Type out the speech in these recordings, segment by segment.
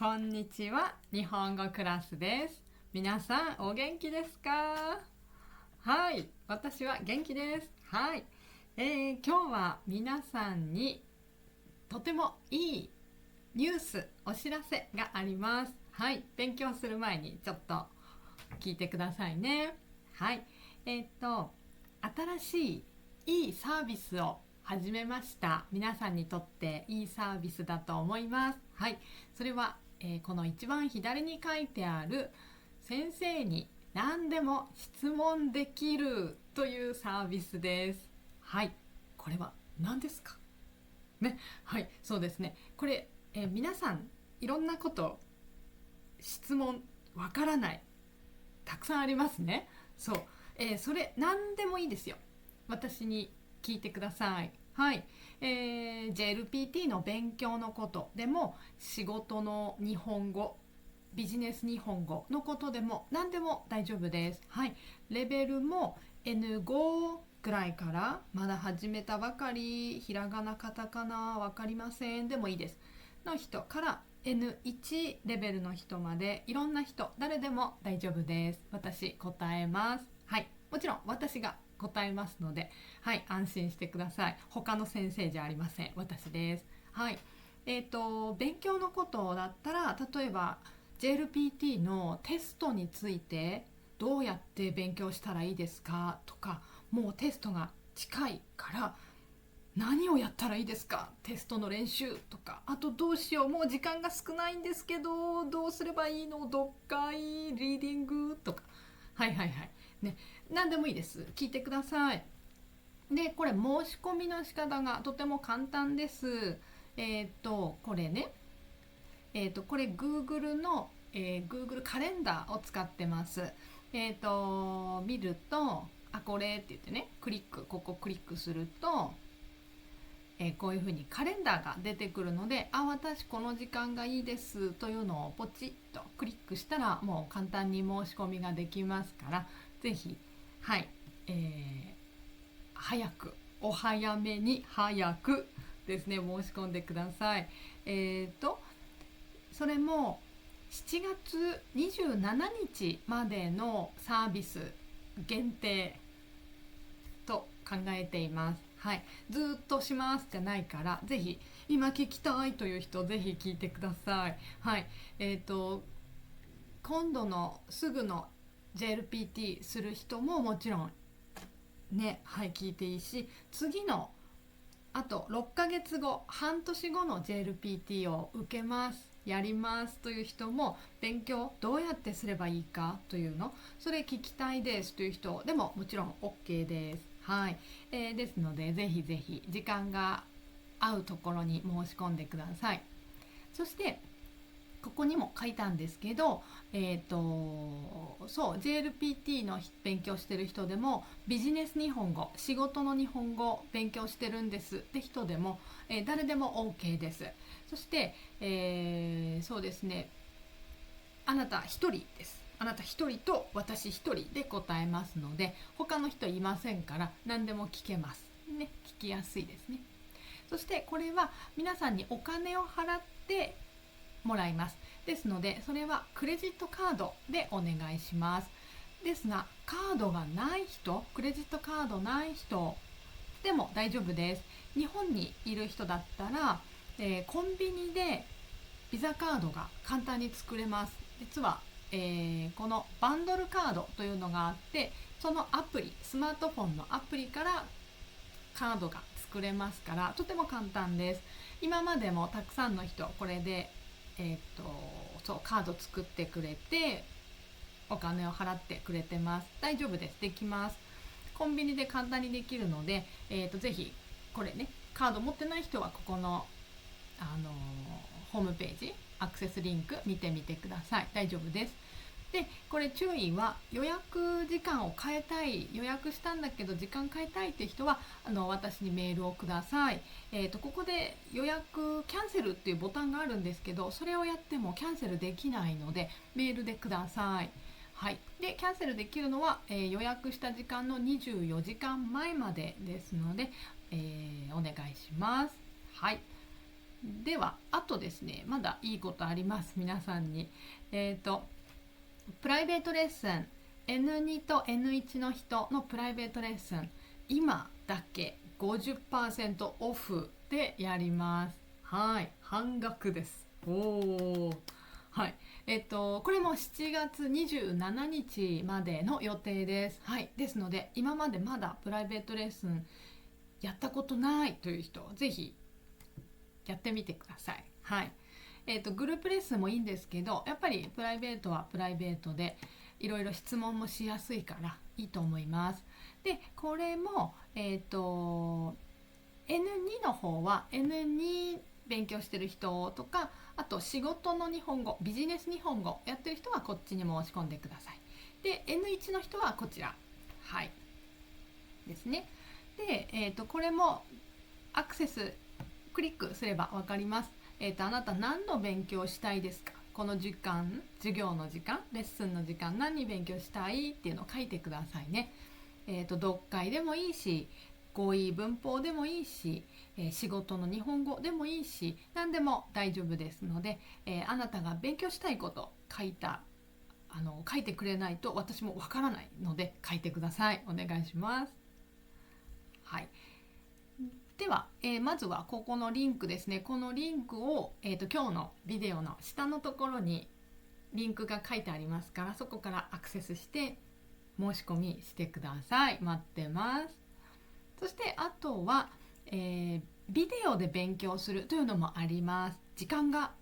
こんにちは、日本語クラスです。皆さんお元気ですか？はい、私は元気です。はい、今日は皆さんにとてもいいニュース、お知らせがあります。はい、勉強する前にちょっと聞いてくださいね。はい、新しいいいサービスを始めました。皆さんにとっていいサービスだと思います。はい、それは、この一番左に書いてある先生に何でも質問できるというサービスです。はい、これは何ですかね。はい、そうですね。これ、皆さんいろんなこと質問わからないたくさんありますね。そう、それ何でもいいですよ。私に聞いてください。はい、JLPT の勉強のことでも、仕事の日本語、ビジネス日本語のことでも何でも大丈夫です。はい、レベルも N5 ぐらいから、まだ始めたばかり、ひらがなカタカナわかりませんでもいいですの人から N1 レベルの人まで、いろんな人、誰でも大丈夫です。私答えます。はい、もちろん私が答えますので、はい、安心してください。他の先生じゃありません。私です。はい、勉強のことだったら、例えば JLPT のテストについてどうやって勉強したらいいですかとか、もうテストが近いから何をやったらいいですか、テストの練習とか、あとどうしよう、もう時間が少ないんですけどどうすればいいの、読解リーディングとか、はいはいはいね、何でもいいです。聞いてください。で、これ申し込みの仕方がとても簡単です。これね、これ Google の、Google カレンダーを使ってます。見ると、あ、これって言ってね、ここクリックすると、こういうふうにカレンダーが出てくるので、あ、私この時間がいいですというのをポチッとクリックしたら、もう簡単に申し込みができますから、ぜひ、はい、早く、お早めに早くですね、申し込んでください。それも7月27日までのサービス限定と考えています。はい、ずっとしますじゃないから、ぜひ今聞きたいという人、ぜひ聞いてください。はい、今度のすぐの JLPT する人ももちろんね、はい、聞いていいし、次のあと6ヶ月後、半年後の JLPT を受けます、やりますという人も、勉強どうやってすればいいかというの、それ聞きたいですという人でももちろん OK です。はい、ですので、ぜひぜひ時間が合うところに申し込んでください。そしてここにも書いたんですけど、そう JLPT の勉強してる人でも、ビジネス日本語、仕事の日本語勉強してるんですって人でも、誰でも OK です。そして、そうですね、あなた一人です。あなた一人と私一人で答えますので、他の人いませんから、何でも聞けますね。聞きやすいですね。そしてこれは皆さんにお金を払ってもらいます。ですので、それはクレジットカードでお願いします。ですが、カードがない人、クレジットカードない人でも大丈夫です。日本にいる人だったら、コンビニでビザカードが簡単に作れます。実は、このバンドルカードというのがあって、そのアプリ、スマートフォンのアプリからカードが作れますから、とても簡単です。今までもたくさんの人これで、そうカード作ってくれて、お金を払ってくれてます。大丈夫です。できます。コンビニで簡単にできるので、ぜひこれね、カード持ってない人はここの、ホームページアクセスリンク見てみてください。大丈夫です。で、これ注意は、予約時間を変えたい、予約したんだけど時間変えたいっていう人は、私にメールをください。ここで予約キャンセルっていうボタンがあるんですけど、それをやってもキャンセルできないので、メールでください。はい、でキャンセルできるのは、予約した時間の24時間前までですので、お願いします。はい、ではあとですね、まだいいことあります。皆さんにプライベートレッスン N2 と N1 の人のプライベートレッスン、今だけ 50% オフでやります。はい、半額です。おお、はい。これも7月27日までの予定です。はい。ですので、今までまだプライベートレッスンやったことないという人、ぜひやってみてください。はい。グループレッスンもいいんですけど、やっぱりプライベートはプライベートでいろいろ質問もしやすいからいいと思います。で、これも、N2 の方は N2 勉強してる人とか、あと仕事の日本語、ビジネス日本語やってる人はこっちに申し込んでください。で、N1 の人はこちら。はい。ですね。で、これもアクセスクリックすれば分かります。あなた何の勉強したいですか？この時間、授業の時間、レッスンの時間、何勉強したいっていうのを書いてくださいね。読解でもいいし、語彙文法でもいいし、仕事の日本語でもいいし、何でも大丈夫ですので、あなたが勉強したいこと書いてくれないと私もわからないので書いてください。お願いします。はい。では、まずはここのリンクですね。このリンクを、今日のビデオの下のところにリンクが書いてありますから、そこからアクセスして申し込みしてください。待ってます。そしてあとは、ビデオで勉強するというのもあります。時間が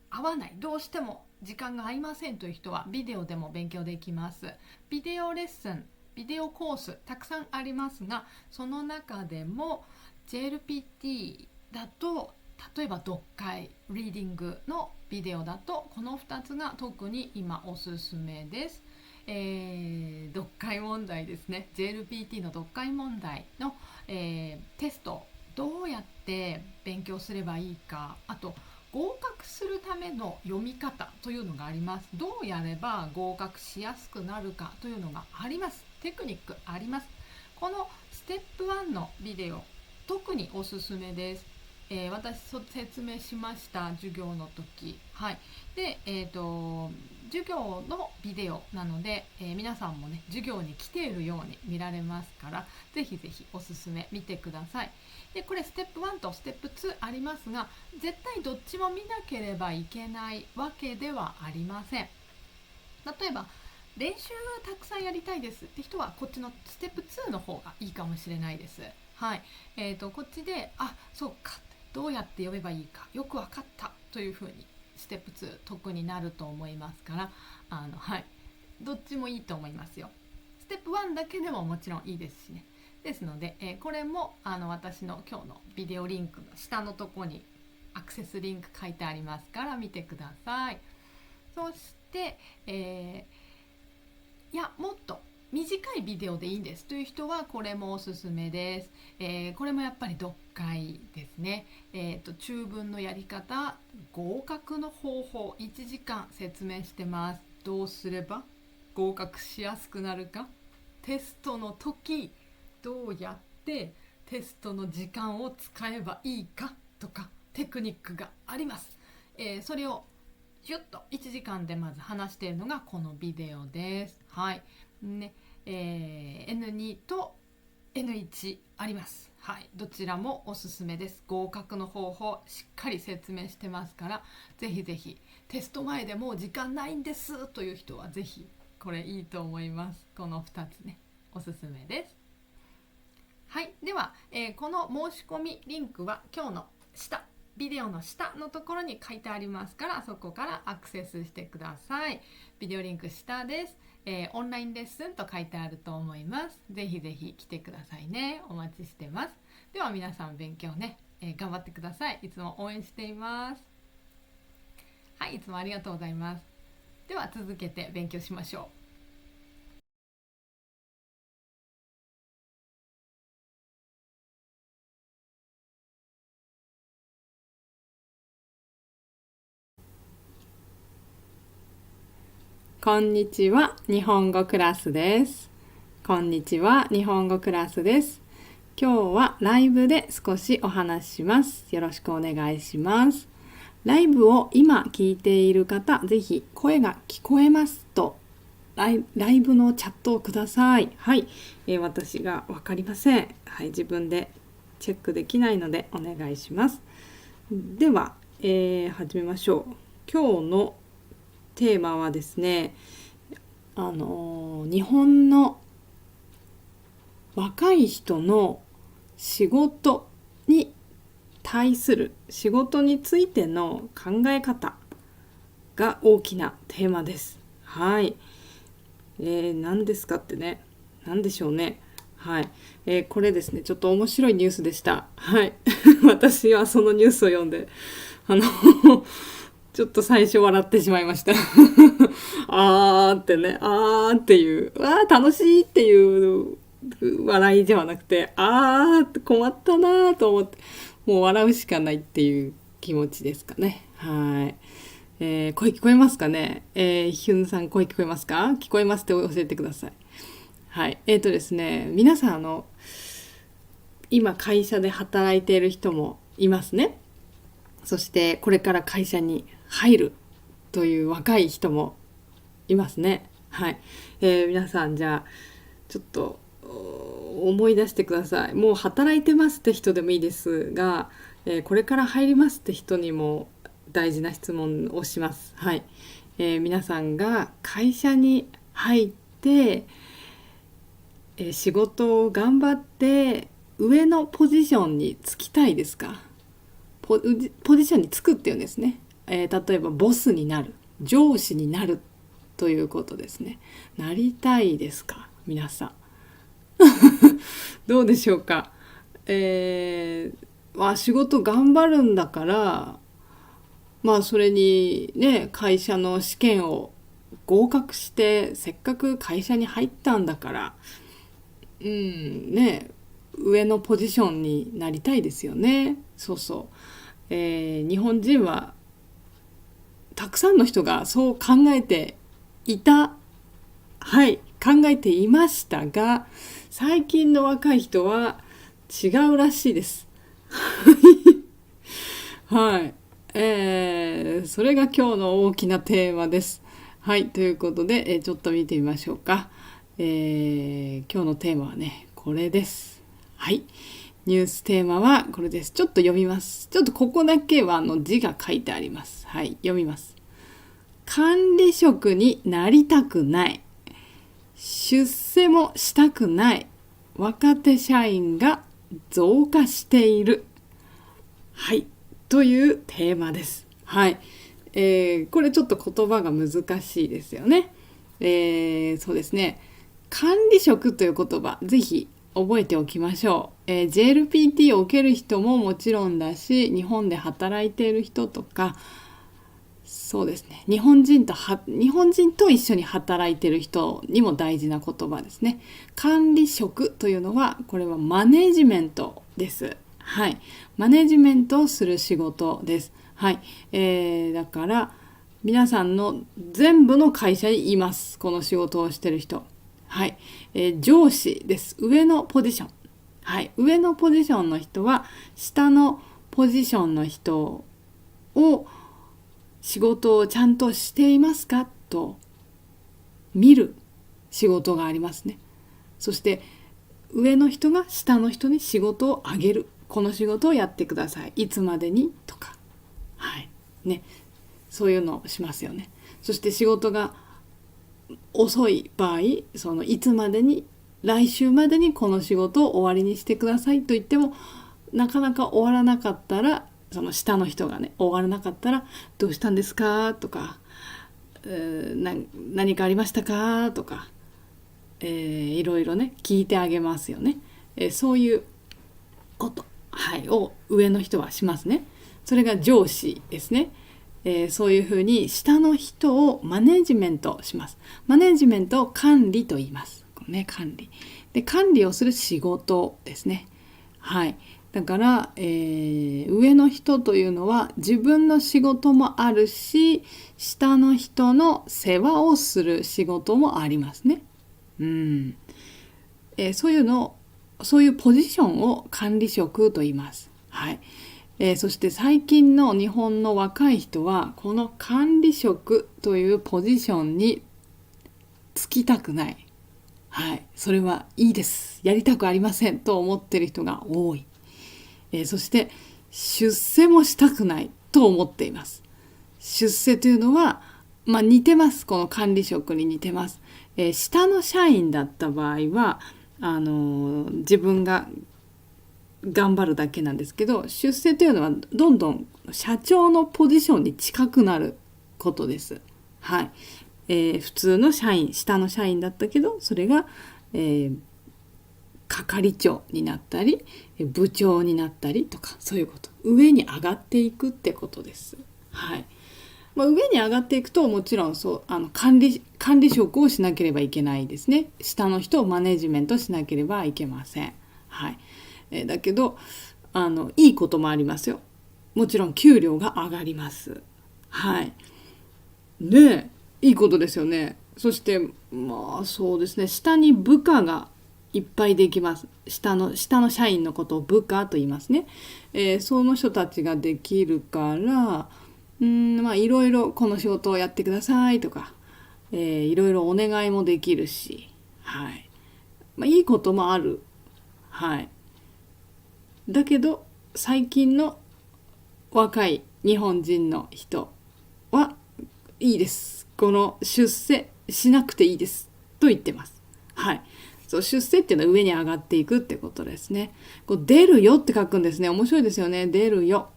合わない、どうしても時間が合いませんという人はビデオでも勉強できます。ビデオレッスン、ビデオコースたくさんありますが、その中でも JLPT だと、例えば読解、リーディングのビデオだとこの2つが特に今おすすめです。読解問題ですね。 JLPT の読解問題の、テスト、どうやって勉強すればいいか、あと合格するための読み方というのがあります。どうやれば合格しやすくなるかというのがあります。テクニックあります。このステップ1のビデオ、特におすすめです。私説明しました、授業の時。はい。で、授業のビデオなので、皆さんもね、授業に来ているように見られますから、ぜひぜひおすすめ見てください。で、これステップ1とステップ2ありますが、絶対どっちも見なければいけないわけではありません。例えば、練習たくさんやりたいですって人は、こっちのステップ2の方がいいかもしれないです。はい。こっちで、あ、そうか。どうやって読めばいいかよく分かったというふうにステップ2得になると思いますから、はい、どっちもいいと思いますよ。ステップ1だけでももちろんいいですしね。ですので、これも私の今日のビデオリンクの下のところにアクセスリンク書いてありますから見てください。そして、いやもっと短いビデオでいいんですという人はこれもおすすめです。これもやっぱり読解ですね。中文のやり方、合格の方法、1時間説明してます。どうすれば合格しやすくなるか、テストの時どうやってテストの時間を使えばいいかとかテクニックがあります。それをシュッと1時間でまず話しているのがこのビデオです。はいね。N2 と N1 あります。はい、どちらもおすすめです。合格の方法しっかり説明してますから、ぜひぜひテスト前でもう時間ないんですという人はぜひこれいいと思います。この2つね、おすすめです。はい、では、この申し込みリンクは今日の下、ビデオの下のところに書いてありますから、そこからアクセスしてください。ビデオリンク下です。オンラインレッスンと書いてあると思います。ぜひぜひ来てくださいね。お待ちしてます。では皆さん勉強ね、頑張ってください。いつも応援しています。はい、いつもありがとうございます。では続けて勉強しましょう。こんにちは、日本語クラスです。こんにちは、日本語クラスです。今日はライブで少しお話しします。よろしくお願いします。ライブを今聞いている方、ぜひ声が聞こえますとライブのチャットをください。はい、私が分かりません。はい、自分でチェックできないのでお願いします。では、始めましょう。今日のテーマはですね、日本の若い人の仕事に対する仕事についての考え方が大きなテーマです。はい。何ですかってね、何でしょうね。はい。これですね、ちょっと面白いニュースでした。はい。私はそのニュースを読んで、ちょっと最初笑ってしまいました。あーってね、あーっていう、わー楽しいっていう笑いではなくて、あーって困ったなーと思って、もう笑うしかないっていう気持ちですかね。はい。声聞こえますかね。ヒュンさん声聞こえますか？聞こえますって教えてください。はい。ですね、皆さん今会社で働いている人もいますね。そしてこれから会社に入るという若い人もいますね。はい。皆さんじゃあちょっと思い出してください。もう働いてますって人でもいいですが、これから入りますって人にも大事な質問をします。はい。皆さんが会社に入って、仕事を頑張って上のポジションに就きたいですか？ポジションに就くっていうんですね。例えばボスになる、上司になるということですね。なりたいですか？皆さん。どうでしょうか？仕事頑張るんだから、それにね、会社の試験を合格してせっかく会社に入ったんだからね、上のポジションになりたいですよね。そうそう、日本人はたくさんの人がそう考えていた、はい、考えていましたが、最近の若い人は違うらしいです。はい、それが今日の大きなテーマです。はい、ということで、ちょっと見てみましょうか。今日のテーマはね、これです。はい、ニューステーマはこれです。ちょっと読みます。ちょっとここだけは字が書いてあります。はい、読みます。管理職になりたくない。出世もしたくない。若手社員が増加している。はい、というテーマです。はい。これちょっと言葉が難しいですよね。そうですね。管理職という言葉、ぜひ覚えておきましょう。JLPT を受ける人ももちろんだし、日本で働いている人とか、そうですね、日本人と一緒に働いている人にも大事な言葉ですね。管理職というのは、これはマネジメントです。はい、マネジメントをする仕事です。はい、だから皆さんの全部の会社にいます、この仕事をしている人。はい、上司です。上のポジション。はい、上のポジションの人は下のポジションの人を仕事をちゃんとしていますかと見る仕事がありますね。そして上の人が下の人に仕事をあげる。この仕事をやってください。いつまでにとか。はい。ね。そういうのをしますよね。そして仕事が遅い場合、いつまでに、来週までにこの仕事を終わりにしてくださいと言っても、なかなか終わらなかったら、その下の人がね、終わらなかったら、どうしたんですかとか、何かありましたかとか、いろいろね、聞いてあげますよね。そういうこと、はい、を上の人はしますね。それが上司ですね。そういうふうに下の人をマネジメントします。マネジメントを管理と言います。ね、管理。で、管理をする仕事ですね。はい。だから、上の人というのは自分の仕事もあるし、下の人の世話をする仕事もありますね。そういうのをそういうポジションを管理職と言います。はい。そして最近の日本の若い人はこの管理職というポジションに就きたくない。はい。それはいいです。やりたくありませんと思っている人が多い。そして出世もしたくないと思っています。出世というのは、似てます。この管理職に似てます。下の社員だった場合は自分が頑張るだけなんですけど、出世というのはどんどん社長のポジションに近くなることです。はい。普通の社員、下の社員だったけど、それが、係長になったり部長になったりとか、そういうこと、上に上がっていくってことです。はい。上に上がっていくと、もちろん管理職をしなければいけないですね。下の人をマネジメントしなければいけません。はい。だけどいいこともありますよ。もちろん給料が上がります。はい。ねえ、いいことですよね。そしてそうですね、下に部下がいっぱいできます。下の社員のことを部下と言いますね。その人たちができるから、いろいろこの仕事をやってくださいとか、いろいろお願いもできるし、はい。いいこともある。はい。だけど最近の若い日本人の人はいいです。この出世しなくていいですと言ってます。はい。そう出世っていうのは上に上がっていくってことですね。こう出るよって書くんですね。面白いですよね。出るよ。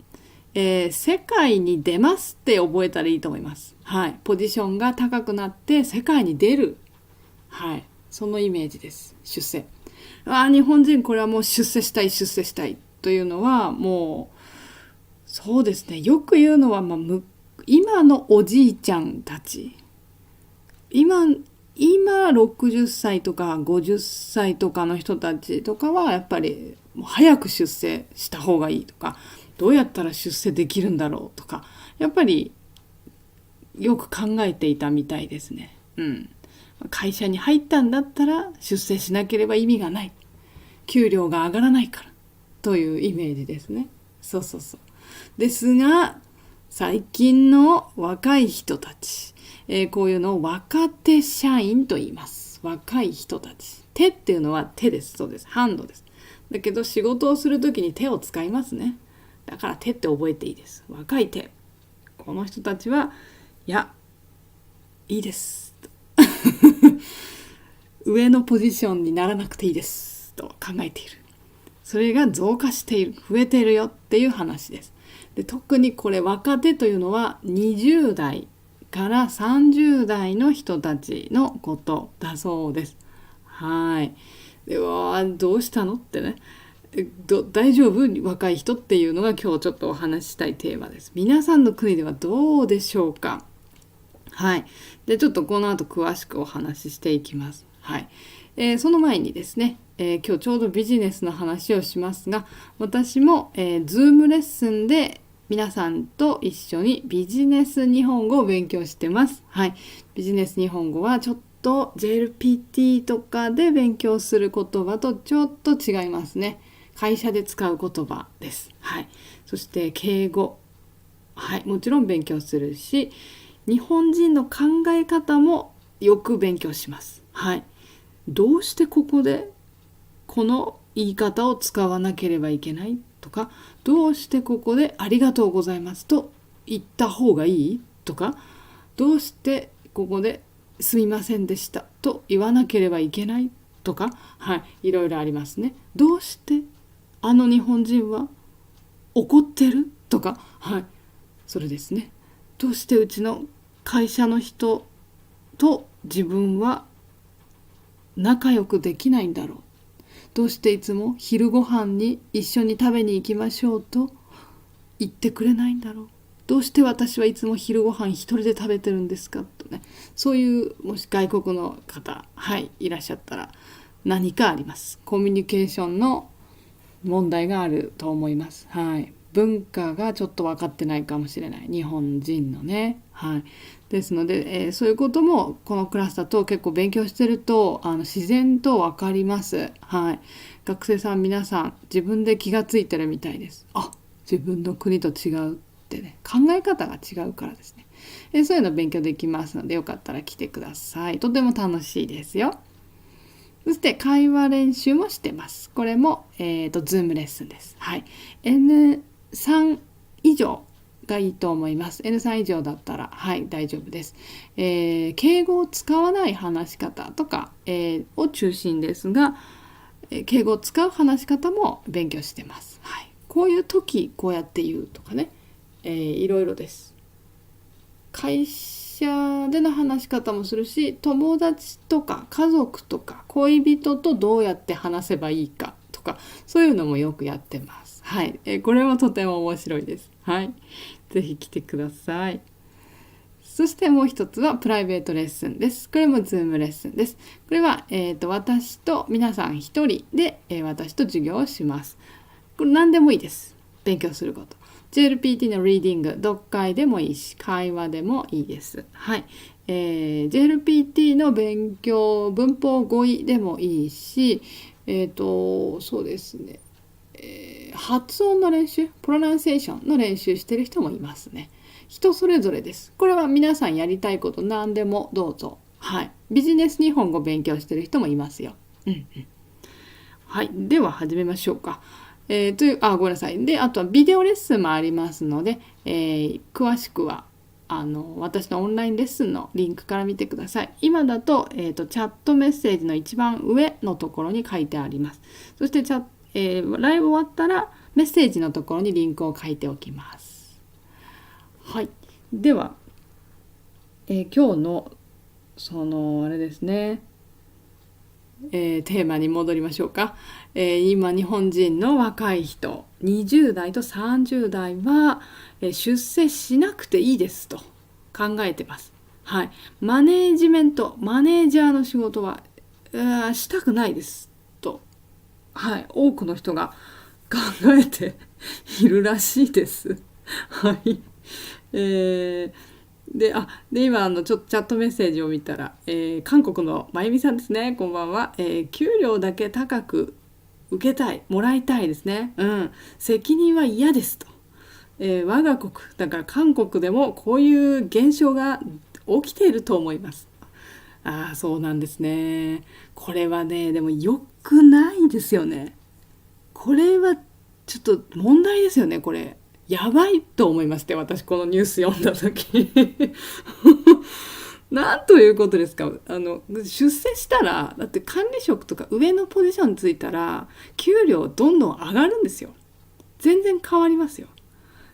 世界に出ますって覚えたらいいと思います。はい。ポジションが高くなって世界に出る。はい。そのイメージです。出世。日本人これはもう出世したいというのはもうそうですね。よく言うのは、今のおじいちゃんたち、今60歳とか50歳とかの人たちとかはやっぱりもう早く出世した方がいいとか、どうやったら出世できるんだろうとか、やっぱりよく考えていたみたいですね。会社に入ったんだったら出世しなければ意味がない。給料が上がらないからというイメージですね。そう。ですが最近の若い人たち、こういうのを若手社員と言います。若い人たち。手っていうのは手です。そうです。ハンドです。だけど仕事をするときに手を使いますね。だから手って覚えていいです。若い手。この人たちはいやいいです上のポジションにならなくていいですと考えている。それが増加している、増えているよっていう話です。で特にこれ若手というのは20代から30代の人たちのことだそうです。はい。ではどうしたのってね、大丈夫若い人っていうのが今日ちょっとお話ししたいテーマです。皆さんの国ではどうでしょうか。はい。でちょっとこの後詳しくお話ししていきます。はい。その前にですね、今日ちょうどビジネスの話をしますが、私も、Zoom レッスンで皆さんと一緒にビジネス日本語を勉強してます。はい。ビジネス日本語はちょっと JLPT とかで勉強する言葉とちょっと違いますね。会社で使う言葉です。はい。そして敬語。はい。もちろん勉強するし、日本人の考え方もよく勉強します。はい。どうしてここでこの言い方を使わなければいけないとか、どうしてここでありがとうございますと言った方がいいとか、どうしてここですみませんでしたと言わなければいけないとか、はい、いろいろありますね。どうしてあの日本人は怒ってるとか、はい、それですね。どうしてうちの会社の人と自分は仲良くできないんだろう。どうしていつも昼ご飯に一緒に食べに行きましょうと言ってくれないんだろう。どうして私はいつも昼ご飯一人で食べてるんですかとね。そういうもし外国の方、はい、いらっしゃったら何かあります。コミュニケーションの問題があると思います。はい。文化がちょっと分かってないかもしれない、日本人のね。はい、ですので、そういうこともこのクラスだと結構勉強してると自然と分かります。はい、学生さん皆さん自分で気がついてるみたいです。自分の国と違うってね、考え方が違うからですね。そういうの勉強できますので、よかったら来てください。とても楽しいですよ。そして会話練習もしてます。これも、Zoom レッスンです。はい、N3 以上がいいと思います。N3 以上だったら、はい、大丈夫です。敬語を使わない話し方とか、を中心ですが、敬語を使う話し方も勉強してます。はい、こういう時こうやって言うとかね、いろいろです。会社での話し方もするし、友達とか家族とか恋人とどうやって話せばいいかとか、そういうのもよくやってます。はい、これもとても面白いです。はい、ぜひ来てください。そしてもう一つはプライベートレッスンです。これも Zoom レッスンです。これは、私と皆さん一人で、私と授業をします。これ何でもいいです。勉強すること。JLPT のリーディング、読解でもいいし、会話でもいいです。はい。JLPT の勉強、文法語彙でもいいし、そうですね。発音の練習、プロナンセーションの練習してる人もいますね。人それぞれです。これは皆さんやりたいこと何でもどうぞ。はい。ビジネス日本語勉強してる人もいますよ。はい。では始めましょうか。ごめんなさい。で、あとはビデオレッスンもありますので、詳しくは私のオンラインレッスンのリンクから見てください。今だと、チャットメッセージの一番上のところに書いてあります。そしてライブ終わったらメッセージのところにリンクを書いておきます。はい。では、今日のあれですね、テーマに戻りましょうか。今日本人の若い人20代と30代は、出世しなくていいですと考えてます。はい、マネージメントマネージャーの仕事はしたくないですと、はい、多くの人が考えているらしいです。はい。で今ちょっとチャットメッセージを見たら、韓国のまゆみさんですね、こんばんは。給料だけ高く受けたい、もらいたいですね。責任は嫌ですと。我が国だから韓国でもこういう現象が起きていると思います。そうなんですね。これはね、でも良くないですよね。これはちょっと問題ですよね。これやばいと思いまして、私このニュース読んだ時なんということですか。出世したらだって管理職とか上のポジションについたら給料どんどん上がるんですよ。全然変わりますよ。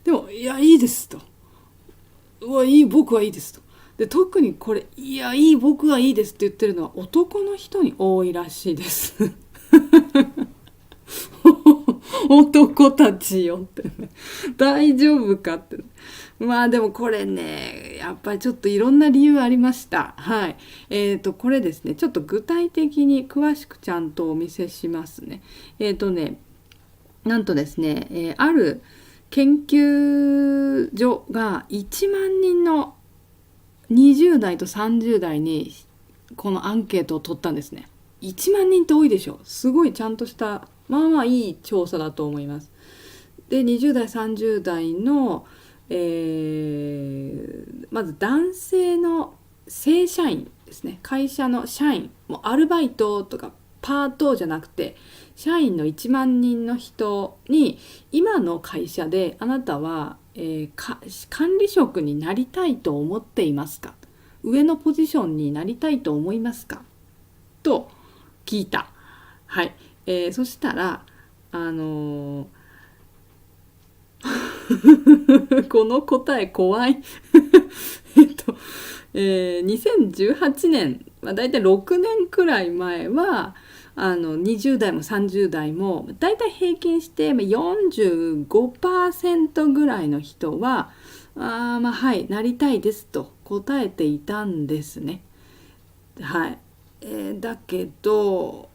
でもいやいいですと、僕はいいですと。で特にこれ僕はいいですって言ってるのは男の人に多いらしいです男たちよってね、大丈夫かって。でもこれね、やっぱりちょっといろんな理由ありました。はい。これですね、ちょっと具体的に詳しくちゃんとお見せしますね。なんとですね、ある研究所が1万人の20代と30代にこのアンケートを取ったんですね。1万人って多いでしょ。すごいちゃんとしたいい調査だと思います。で20代30代の、まず男性の正社員ですね、会社の社員、もうアルバイトとかパートじゃなくて社員の1万人の人に、今の会社であなたは、管理職になりたいと思っていますか、上のポジションになりたいと思いますかと聞いた。はい。そしたらこの答え怖い2018年、だいたい6年くらい前は20代も30代もだいたい平均して45% ぐらいの人ははい、なりたいですと答えていたんですね。はい。だけど、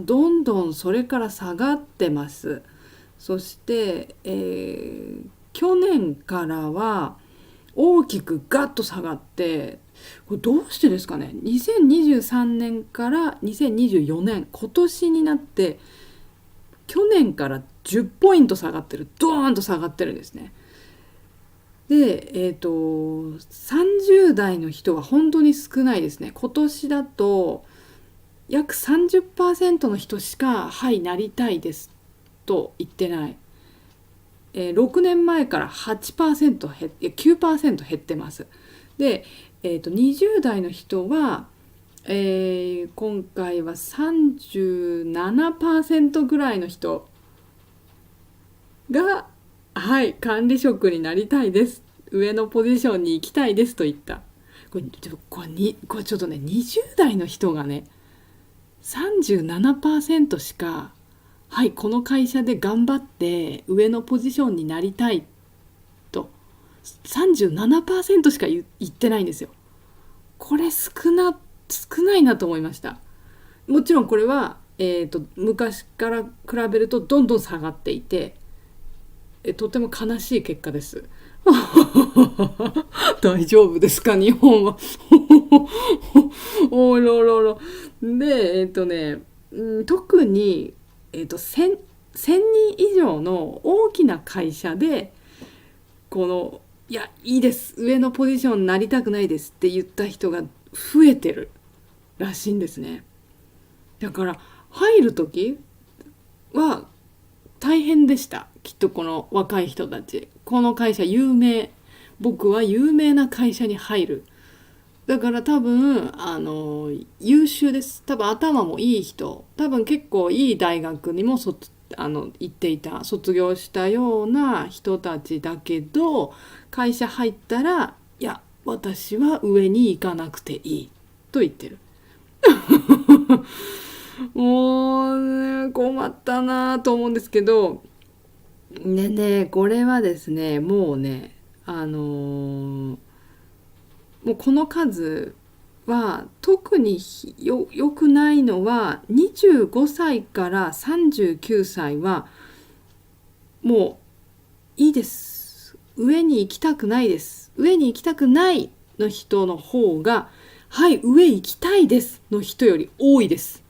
どんどんそれから下がってます。そして、去年からは大きくガッと下がって、これどうしてですかね。2023年から2024年、今年になって去年から10ポイント下がってる、ドーンと下がってるんですね。で、30代の人は本当に少ないですね。今年だと約 30% の人しか「はいなりたいです」と言ってない。6年前から 8% 減って 9% 減ってます。で、20代の人は、今回は 37% ぐらいの人が「はい管理職になりたいです、上のポジションに行きたいです」と言った。これちょっとね、20代の人がね 37% しか「はいこの会社で頑張って上のポジションになりたい」と 37% しか言ってないんですよ。これ少ないなと思いました。もちろんこれは、昔から比べるとどんどん下がっていて、とても悲しい結果です。大丈夫ですか日本は。おろろろ。で、特に、1000人以上の大きな会社でいやいいです、上のポジションになりたくないですって言った人が増えてるらしいんですね。だから入る時は大変でした。きっとこの若い人たち、この会社有名、僕は有名な会社に入る。だから多分優秀です。多分頭もいい人、多分結構いい大学にも行っていた、卒業したような人たちだけど、会社入ったら「いや私は上に行かなくていい」と言ってる。もうね、困ったなと思うんですけど、ね、これはですね、もうね、もうこの数は特に良くないのは、25歳から39歳はもういいです、上に行きたくないです、上に行きたくないの人の方が「はい上行きたいです」の人より多いです。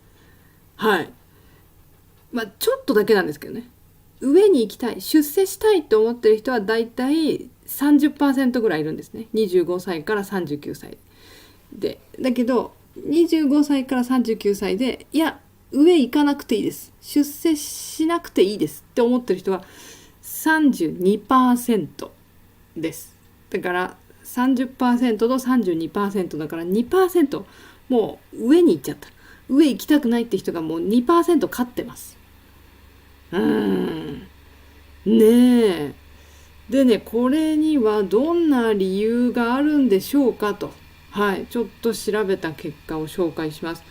はい。ちょっとだけなんですけどね。上に行きたい、出世したいと思ってる人はだいたい 30% ぐらいいるんですね。25歳から39歳で。だけど25歳から39歳で「いや上行かなくていいです、出世しなくていいです」って思ってる人は 32% です。だから30% と 32% だから 2%、 もう上に行っちゃった、上行きたくないって人がもう 2% 勝ってます。ねえ。でね、これにはどんな理由があるんでしょうかと、ちょっと調べた結果を紹介します。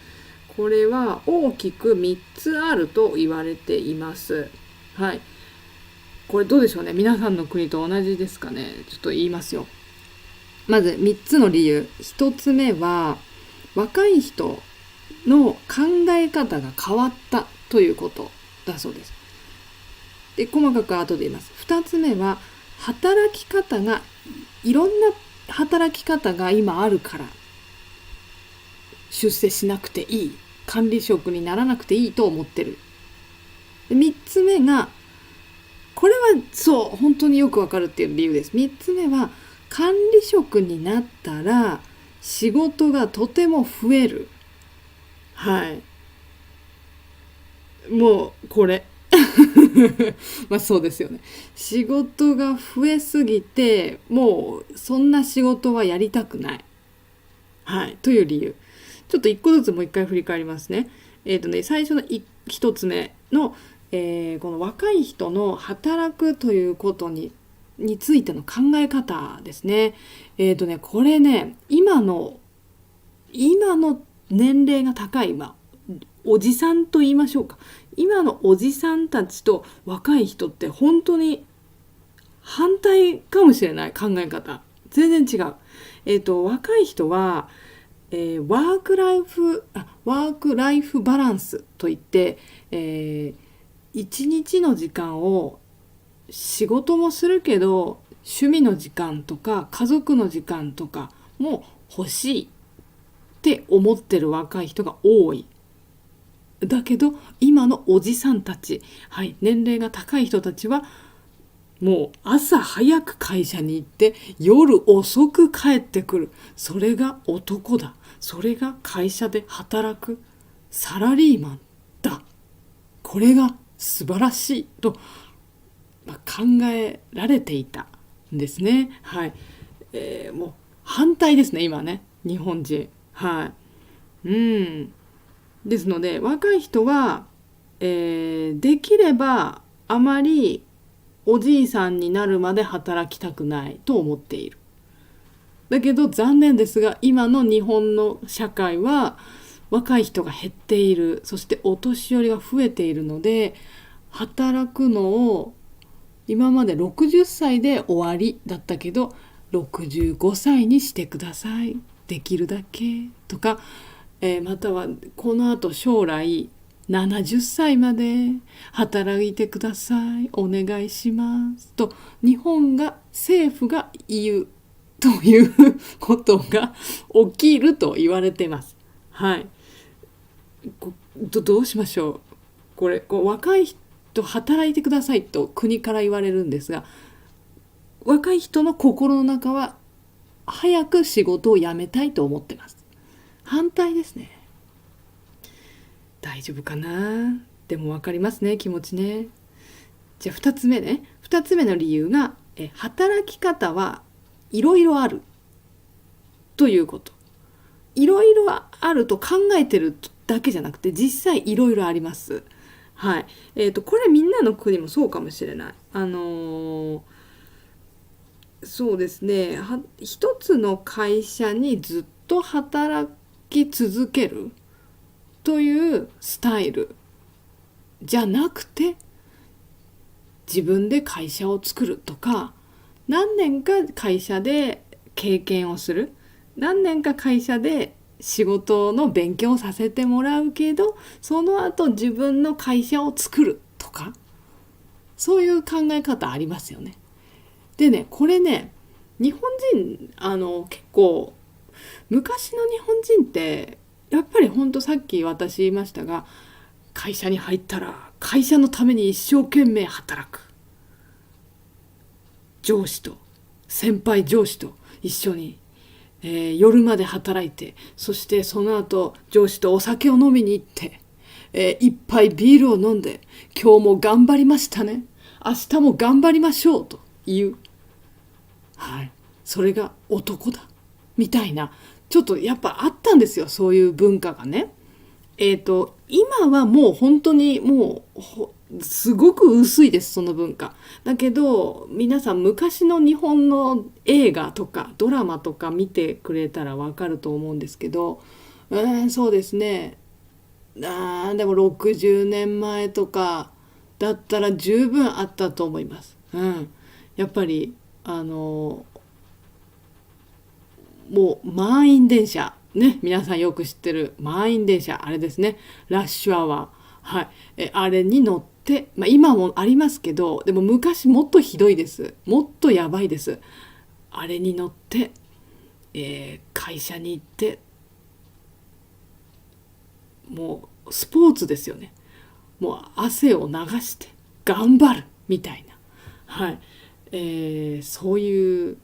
これは大きく3つあると言われています。これどうでしょうね。皆さんの国と同じですかね。ちょっと言いますよ。まず3つの理由。1つ目は若い人の考え方が変わったということだそうです。で、細かく後で言います。2つ目は働き方が、いろんな働き方が今あるから出世しなくていい、管理職にならなくていいと思ってる。で、3つ目が、これはそう本当によくわかるっていう理由です。3つ目は管理職になったら仕事がとても増える。もうこれそうですよね。仕事が増えすぎてもうそんな仕事はやりたくない、という理由。ちょっと一個ずつもう一回振り返りますね。最初の一つ目の、この若い人の働くということについての考え方ですね。これね、今の年齢が高い、おじさんと言いましょうか。今のおじさんたちと若い人って本当に反対かもしれない。考え方全然違う。若い人は、ワークライフバランスといって、一日の時間を仕事もするけど趣味の時間とか家族の時間とかも欲しいって思ってる若い人が多い。だけど今のおじさんたち、年齢が高い人たちはもう朝早く会社に行って夜遅く帰ってくる。それが男だ。それが会社で働くサラリーマンだ。これが素晴らしいと、考えられていたんですね。もう反対ですね今ね日本人。ですので若い人は、できればあまりおじいさんになるまで働きたくないと思っている。だけど残念ですが今の日本の社会は若い人が減っている。そしてお年寄りが増えているので働くのを今まで60歳で終わりだったけど65歳にしてください。できるだけとか、またはこのあと将来70歳まで働いてください。お願いしますと日本が政府が言うということが起きると言われています。どうしましょう。これ若い人働いてくださいと国から言われるんですが、若い人の心の中は早く仕事を辞めたいと思ってます。反対ですね。大丈夫かな。でも分かりますね気持ちね。じゃあ2つ目ね。2つ目の理由が働き方はいろいろあるということ。いろいろあると考えてるだけじゃなくて実際いろいろあります。これみんなの国もそうかもしれない。そうですね。一つの会社にずっと働き続けるというスタイルじゃなくて自分で会社を作るとか、何年か会社で経験をする、何年か会社で仕事の勉強をさせてもらうけどその後自分の会社を作るとか、そういう考え方ありますよね。でねこれね日本人結構昔の日本人ってやっぱりほんとさっき私言いましたが会社に入ったら会社のために一生懸命働く。上司と先輩上司と一緒に夜まで働いて、そしてその後上司とお酒を飲みに行って、一杯ビールを飲んで今日も頑張りましたね、明日も頑張りましょうと言う。それが男だみたいな、ちょっとやっぱあったんですよそういう文化がね。今はもう本当にもうすごく薄いですその文化。だけど皆さん昔の日本の映画とかドラマとか見てくれたらわかると思うんですけど、そうですね。でも60年前とかだったら十分あったと思います。やっぱりもう満員電車ね、皆さんよく知ってる満員電車あれですね、ラッシュアワー、あれに乗って、今もありますけどでも昔もっとひどいです。もっとやばいです。あれに乗って、会社に行ってもうスポーツですよね。もう汗を流して頑張るみたいな、そういう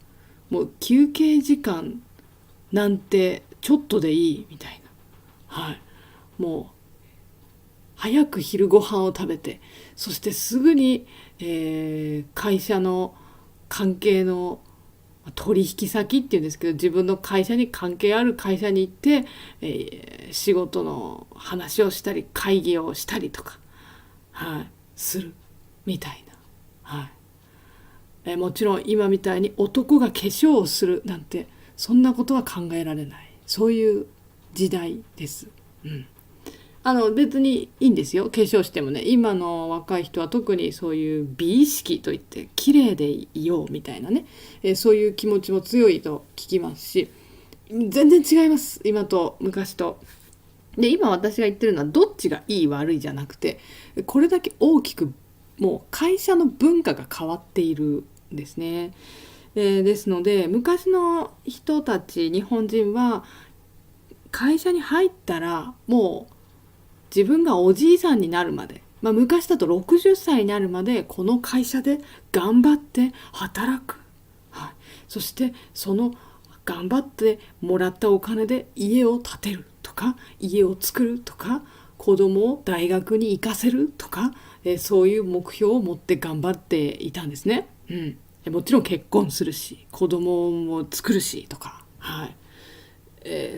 もう休憩時間なんてちょっとでいいみたいな、もう早く昼ご飯を食べて、そしてすぐに、会社の関係の取引先っていうんですけど自分の会社に関係ある会社に行って、仕事の話をしたり会議をしたりとか、するみたいな、もちろん今みたいに男が化粧をするなんてそんなことは考えられない、そういう時代です。別にいいんですよ化粧してもね。今の若い人は特にそういう美意識といって綺麗でいようみたいなね、そういう気持ちも強いと聞きますし、全然違います今と昔と。で今私が言ってるのはどっちがいい悪いじゃなくて、これだけ大きくもう会社の文化が変わっているんですね。ですので昔の人たち日本人は会社に入ったらもう自分がおじいさんになるまで、昔だと60歳になるまでこの会社で頑張って働く、そしてその頑張ってもらったお金で家を建てるとか家を作るとか子供を大学に行かせるとか、そういう目標を持って頑張っていたんですね。もちろん結婚するし子供も作るしとか、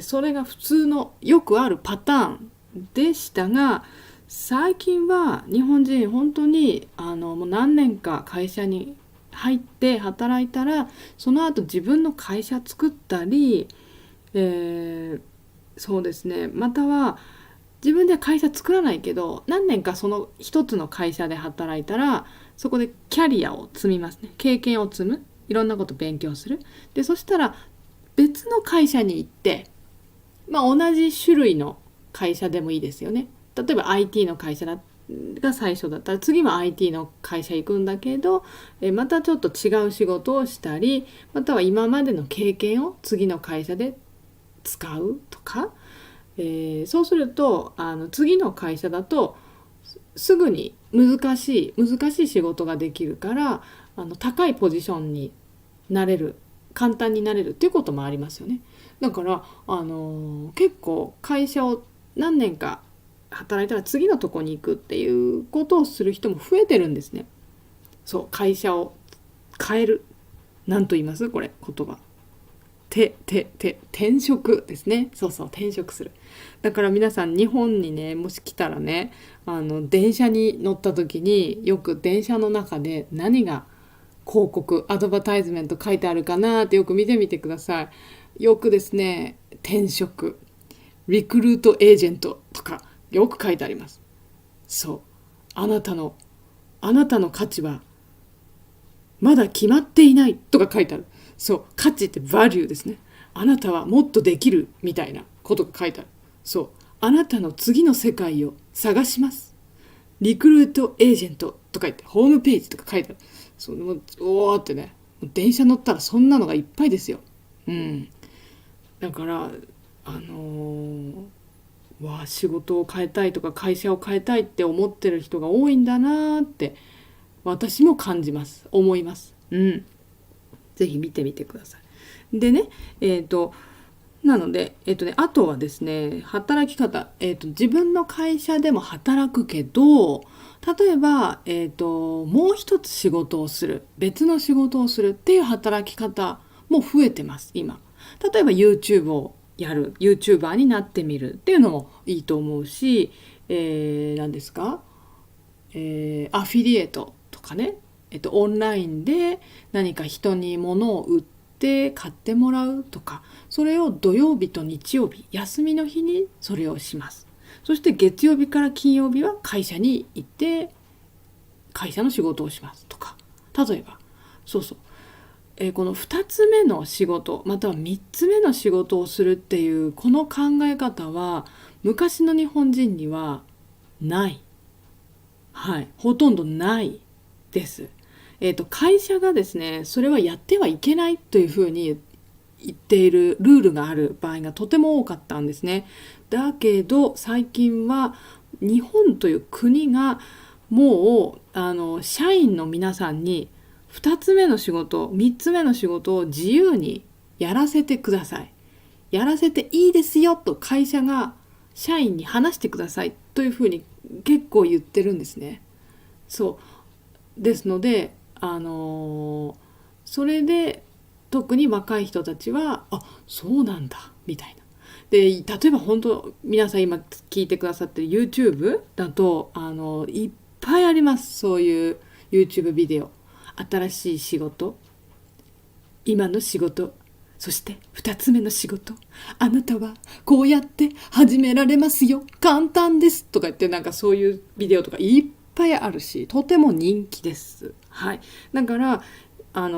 それが普通のよくあるパターンでしたが、最近は日本人本当にもう何年か会社に入って働いたらその後自分の会社作ったり、そうですね、または自分では会社作らないけど何年かその一つの会社で働いたらそこでキャリアを積みますね。経験を積む、いろんなこと勉強する。でそしたら別の会社に行って、同じ種類の会社でもいいですよね。例えば IT の会社が最初だったら次は IT の会社行くんだけど、またちょっと違う仕事をしたり、または今までの経験を次の会社で使うとか、そうすると次の会社だとすぐに難しい仕事ができるから高いポジションになれる、簡単になれるっていうこともありますよね。だから結構会社を何年か働いたら次のとこに行くっていうことをする人も増えてるんですね。そう会社を変える、何と言いますこれ言葉、転職ですね。そう転職する。だから皆さん日本にねもし来たらね電車に乗った時によく電車の中で何が広告アドバタイズメント書いてあるかなってよく見てみてください。よくですね転職リクルートエージェントとかよく書いてあります。そうあなたの価値はまだ決まっていないとか書いてある。そう価値ってバリューですね。あなたはもっとできるみたいなことが書いてある。そうあなたの次の世界を探します、リクルートエージェントとか言ってホームページとか書いてある。そうもうおーってね、電車乗ったらそんなのがいっぱいですよ。だから仕事を変えたいとか会社を変えたいって思ってる人が多いんだなって私も感じます、思います。ぜひ見てみてください。でねなのであとはですね働き方、自分の会社でも働くけど例えば、もう一つ仕事をする、別の仕事をするっていう働き方も増えてます今。例えば YouTube をやる、 YouTuber になってみるっていうのもいいと思うし、何ですか、アフィリエイトとかね、オンラインで何か人に物を売って買ってもらうとか、それを土曜日と日曜日休みの日にそれをします。そして月曜日から金曜日は会社に行って会社の仕事をしますとか、例えばこの2つ目の仕事または3つ目の仕事をするっていうこの考え方は昔の日本人にはない、ほとんどないです。会社がですねそれはやってはいけないというふうに言っているルールがある場合がとても多かったんですね。だけど最近は日本という国がもう社員の皆さんに2つ目の仕事3つ目の仕事を自由にやらせてください、やらせていいですよと会社が社員に話してくださいというふうに結構言ってるんですね。そうですのでそれで特に若い人たちはそうなんだみたいな。で例えば本当皆さん今聞いてくださってる YouTube だといっぱいあります。そういう YouTube ビデオ、新しい仕事、今の仕事、そして2つ目の仕事、あなたはこうやって始められますよ、簡単ですとか言ってなんかそういうビデオとかいっぱいあるしとても人気です。だから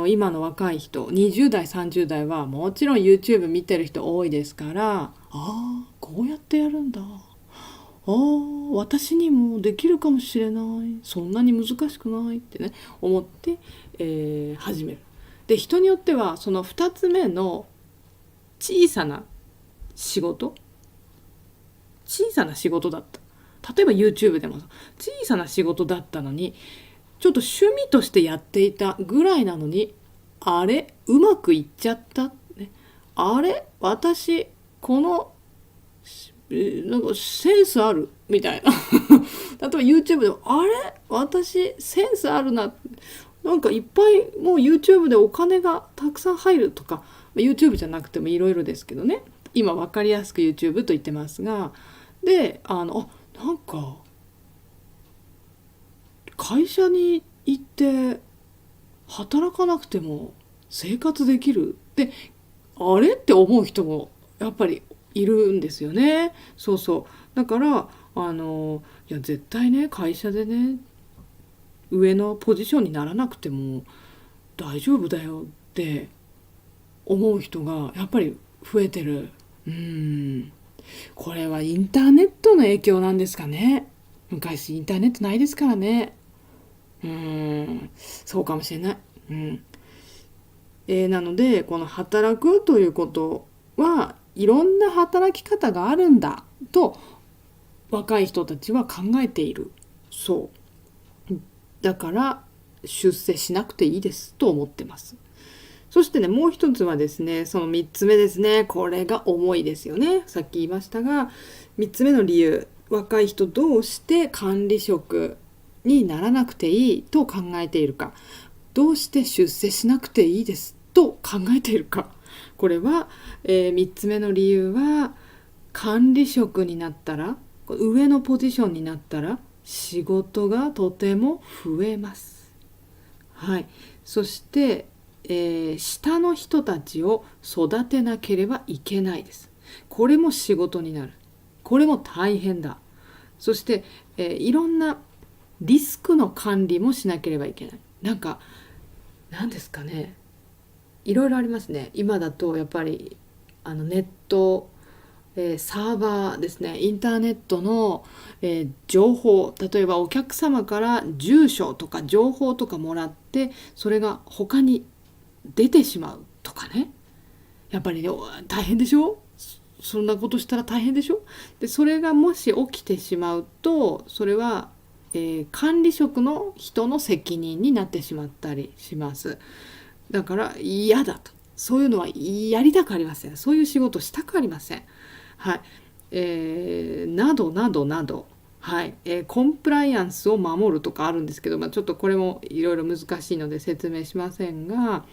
今の若い人20代30代はもちろん YouTube 見てる人多いですから、こうやってやるんだ私にもできるかもしれない、そんなに難しくないってね思って、始める。で人によってはその2つ目の小さな仕事だった、例えば YouTube でも小さな仕事だったのにちょっと趣味としてやっていたぐらいなのに、あれうまくいっちゃった、ね、あれ私このなんかセンスあるみたいな例えば YouTube でもあれ私センスあるな、なんかいっぱいもう YouTube でお金がたくさん入るとか、YouTube じゃなくてもいろいろですけどね、今分かりやすく YouTube と言ってますが、でなんか会社に行って働かなくても生活できるってあれって思う人もやっぱりいるんですよね。そうそう、だからいや絶対ね会社でね上のポジションにならなくても大丈夫だよって思う人がやっぱり増えてる。これはインターネットの影響なんですかね。昔インターネットないですからね。そうかもしれない。なのでこの働くということはいろんな働き方があるんだと若い人たちは考えている。そうだから出世しなくていいですと思ってます。そしてねもう一つはですね、その3つ目ですね。これが重いですよね。さっき言いましたが3つ目の理由、若い人どうして管理職にならなくていいと考えているか、どうして出世しなくていいですと考えているか。これは、3つ目の理由は管理職になったら上のポジションになったら仕事がとても増えます。はい、そして、下の人たちを育てなければいけないです。これも仕事になる。これも大変だ。そして、いろんなリスクの管理もしなければいけない。なんですかね、いろいろありますね。今だとやっぱりネット、サーバーですね、インターネットの、情報、例えばお客様から住所とか情報とかもらってそれが他に出てしまうとかね、やっぱりね大変でしょ。そんなことしたら大変でしょ。でそれがもし起きてしまうとそれは、管理職の人の責任になってしまったりします。だから嫌だと、そういうのはやりたくありません。そういう仕事したくありません。はい、などなどなど、はい、コンプライアンスを守るとかあるんですけど、ちょっとこれもいろいろ難しいので説明しませんが、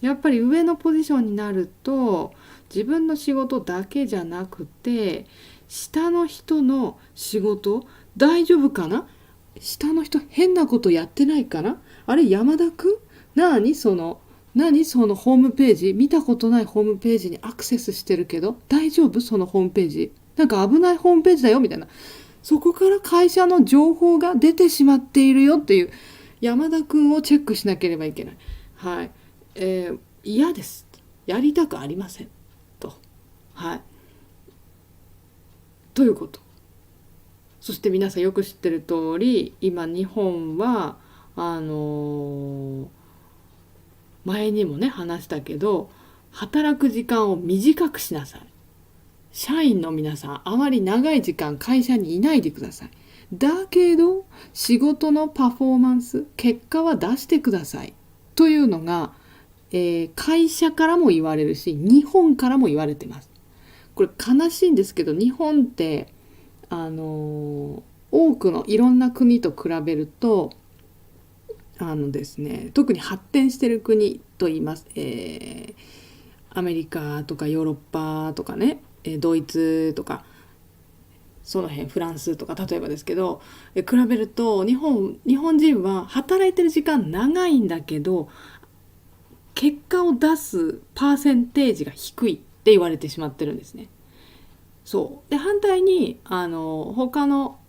やっぱり上のポジションになると自分の仕事だけじゃなくて下の人の仕事大丈夫かな、下の人変なことやってないかな、あれ山田くん何そのホームページ、見たことないホームページにアクセスしてるけど大丈夫、そのホームページなんか危ないホームページだよみたいな、そこから会社の情報が出てしまっているよっていう山田くんをチェックしなければいけない。はい、嫌です、やりたくありませんと、はい、ということ。そして皆さんよく知ってる通り今日本は前にもね話したけど働く時間を短くしなさい。社員の皆さんあまり長い時間会社にいないでください。だけど仕事のパフォーマンス結果は出してくださいというのが、会社からも言われるし日本からも言われてます。これ悲しいんですけど日本って多くのいろんな国と比べるとですね、特に発展している国といいます、アメリカとかヨーロッパとかね、ドイツとかその辺フランスとか例えばですけど、比べると日本人は働いてる時間長いんだけど結果を出すパーセンテージが低いって言われてしまってるんですね。そうで反対に他の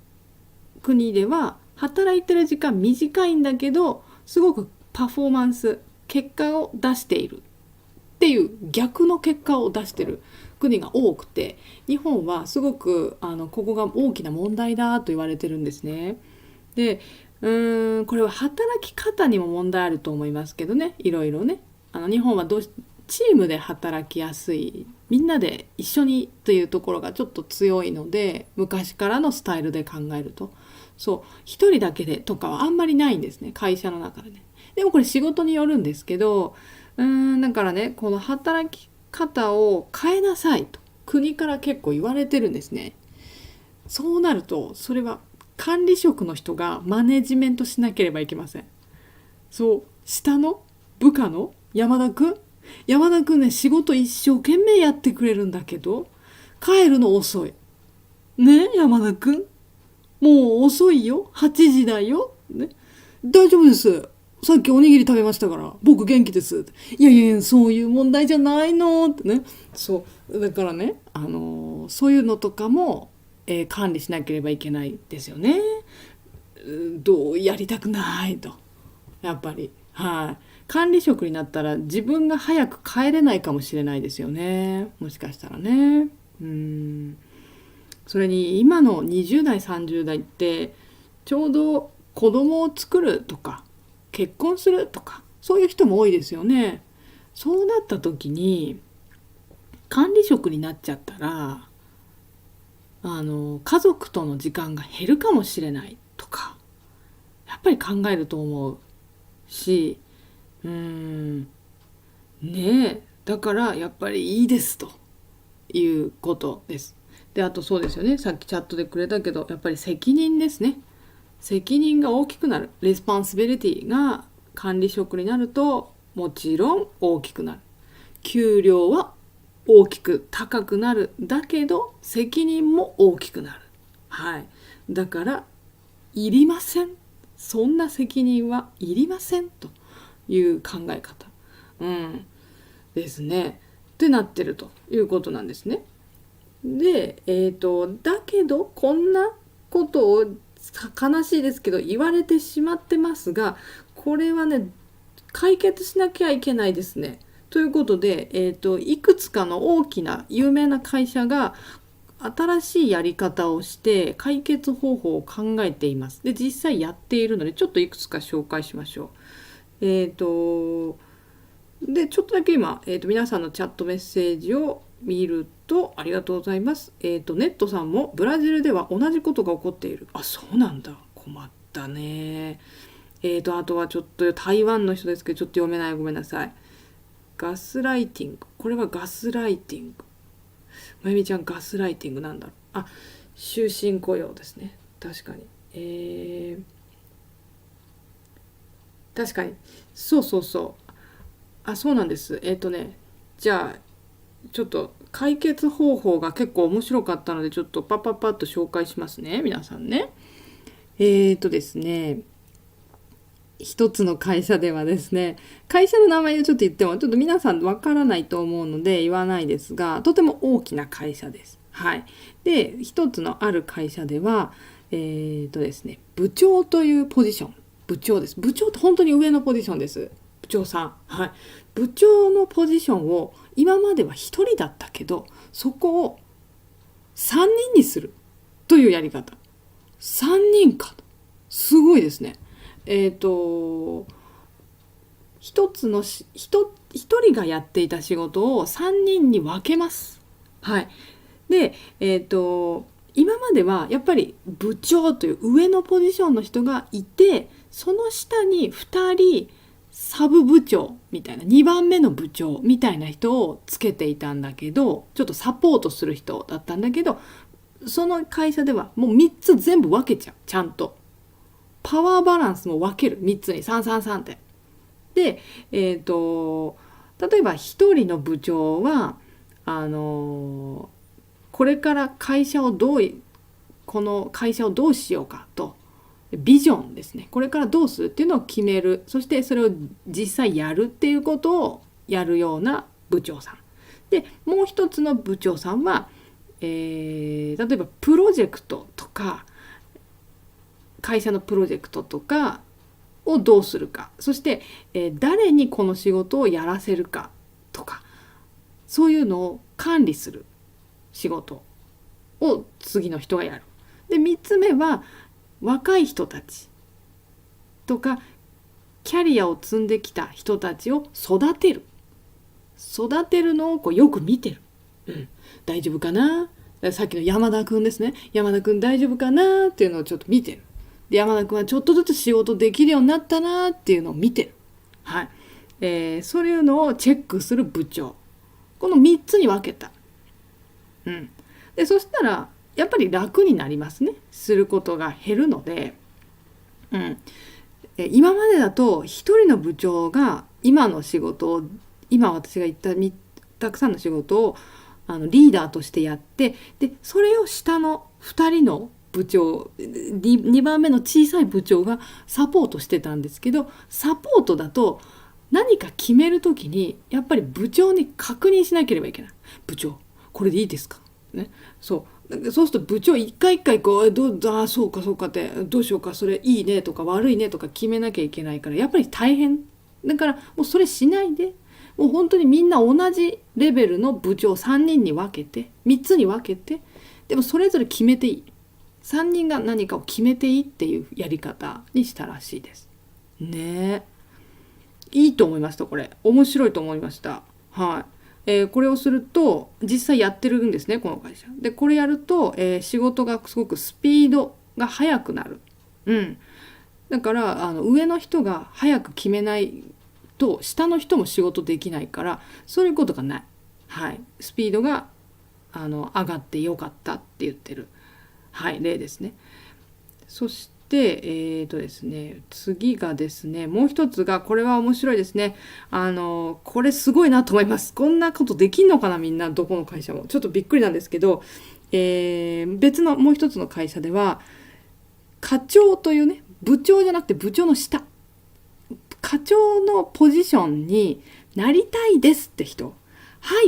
国では働いてる時間短いんだけどすごくパフォーマンス結果を出しているっっていう逆の結果を出してる国が多くて、日本はすごくここが大きな問題だと言われてるんですね。でこれは働き方にも問題あると思いますけどね、いろいろね。日本はチームで働きやすい、みんなで一緒にというところがちょっと強いので、昔からのスタイルで考えると、そう一人だけでとかはあんまりないんですね、会社の中でね。でもこれ仕事によるんですけど、だからね、この働き方を変えなさいと国から結構言われてるんですね。そうなるとそれは管理職の人がマネジメントしなければいけません。そう下の部下の山田くんね、仕事一生懸命やってくれるんだけど帰るの遅いね。山田くんもう遅いよ、8時だよ、ね、大丈夫です、さっきおにぎり食べましたから僕元気です。いやいやそういう問題じゃないのってね。そうだからね、そういうのとかも、管理しなければいけないですよね。どうやりたくないと、やっぱり管理職になったら自分が早く帰れないかもしれないですよね、もしかしたらね。それに今の20代30代ってちょうど子供を作るとか結婚するとかそういう人も多いですよね。そうなった時に管理職になっちゃったら家族との時間が減るかもしれないとかやっぱり考えると思うし、ねえ、だからやっぱりいいですということです。であとそうですよね、さっきチャットでくれたけどやっぱり責任ですね。責任が大きくなる、レスポンシビリティが管理職になるともちろん大きくなる。給料は大きく高くなる、だけど責任も大きくなる。だからいりません、そんな責任はいりませんという考え方、ですねってなってるということなんですね。でだけどこんなことを悲しいですけど言われてしまってますが、これはね解決しなきゃいけないですね。ということで、いくつかの大きな有名な会社が新しいやり方をして解決方法を考えています。で実際やっているのでちょっといくつか紹介しましょう。でちょっとだけ今、皆さんのチャットメッセージを見るとありがとうございます。ネットさんもブラジルでは同じことが起こっている。あ、そうなんだ、困ったね。あとはちょっと台湾の人ですけどちょっと読めない、ごめんなさい。ガスライティング、これはガスライティング、まゆみちゃんガスライティングなんだろう。あ、終身雇用ですね、確かに。確かにそうそうそう、あ、そうなんです。じゃあちょっと解決方法が結構面白かったのでちょっとパッと紹介しますね、皆さんね。ですね、一つの会社ではですね、会社の名前をちょっと言ってもちょっと皆さんわからないと思うので言わないですが、とても大きな会社です。で一つのある会社ではですね、部長というポジション、部長です。部長って本当に上のポジションです。部長さん。部長のポジションを今までは1人だったけどそこを3人にするというやり方。3人か、すごいですね。一人がやっていた仕事を3人に分けます。で今まではやっぱり部長という上のポジションの人がいて、その下に2人サブ部長みたいな2番目の部長みたいな人をつけていたんだけど、ちょっとサポートする人だったんだけど、その会社ではもう3つ全部分けちゃう。ちゃんとパワーバランスも分ける、3つに333って。で例えば1人の部長はこれからこの会社をどうしようかと、ビジョンですね、これからどうするっていうのを決める、そしてそれを実際やるっていうことをやるような部長さんで、もう一つの部長さんは、例えばプロジェクトとか会社のプロジェクトとかをどうするか、そして、誰にこの仕事をやらせるかとか、そういうのを管理する仕事を次の人がやる。で3つ目は若い人たちとかキャリアを積んできた人たちを育てるのをこうよく見てる、大丈夫かな、さっきの山田くんですね、山田くん大丈夫かなっていうのをちょっと見てる。で山田くんはちょっとずつ仕事できるようになったなっていうのを見てる。はい、そういうのをチェックする部長、この3つに分けた。でそしたらやっぱり楽になりますね。することが減るので、今までだと一人の部長が今の仕事を、今私が言ったたくさんの仕事をリーダーとしてやって、でそれを下の2人の部長、2番目の小さい部長がサポートしてたんですけど、サポートだと何か決めるときにやっぱり部長に確認しなければいけない。部長これでいいですか、ね、そうすると部長一回一回こうそうかってどうしようか、それいいねとか悪いねとか決めなきゃいけないから、やっぱり大変だから、もうそれしないで、もう本当にみんな同じレベルの部長3人に分けて、3つに分けて、でもそれぞれ決めていい、3人が何かを決めていいっていうやり方にしたらしいですね。いいと思いました。これ面白いと思いました。はい、これをすると実際やってるんですね、この会社で。これやると、仕事がすごくスピードが速くなる。だから上の人が早く決めないと下の人も仕事できないから、そういうことがない。スピードが上がってよかったって言ってる、例ですね。そしてですね、次がですね、もう一つが、これは面白いですね。これすごいなと思います。こんなことできんのかな、みんな、どこの会社も。ちょっとびっくりなんですけど、別のもう一つの会社では、課長というね、部長じゃなくて部長の下、課長のポジションになりたいですって人、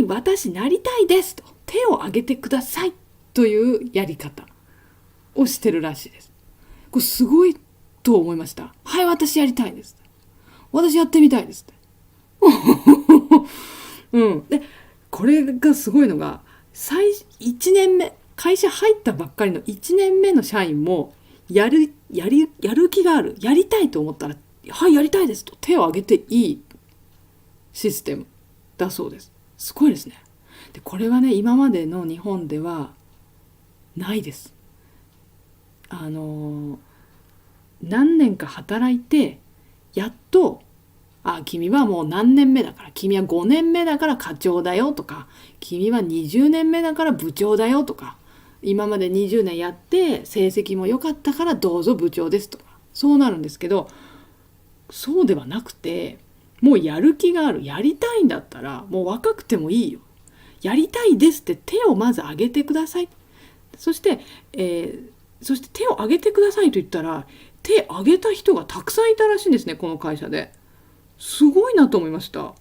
私なりたいですと手を挙げてくださいというやり方をしてるらしいです。これすごいと思いました。私やりたいです。私やってみたいです。でこれがすごいのが、1年目、会社入ったばっかりの1年目の社員もやる気がある、やりたいと思ったらやりたいですと手を挙げていいシステムだそうです。すごいですね。でこれはね、今までの日本ではないです。何年か働いてやっと君はもう何年目だから、君は5年目だから課長だよとか、君は20年目だから部長だよとか、今まで20年やって成績も良かったからどうぞ部長ですとか、そうなるんですけど、そうではなくて、もうやる気がある、やりたいんだったらもう若くてもいいよ、やりたいですって手をまず挙げてください。そして手を挙げてくださいと言ったら、手挙げた人がたくさんいたらしいんですね、この会社で。すごいなと思いました。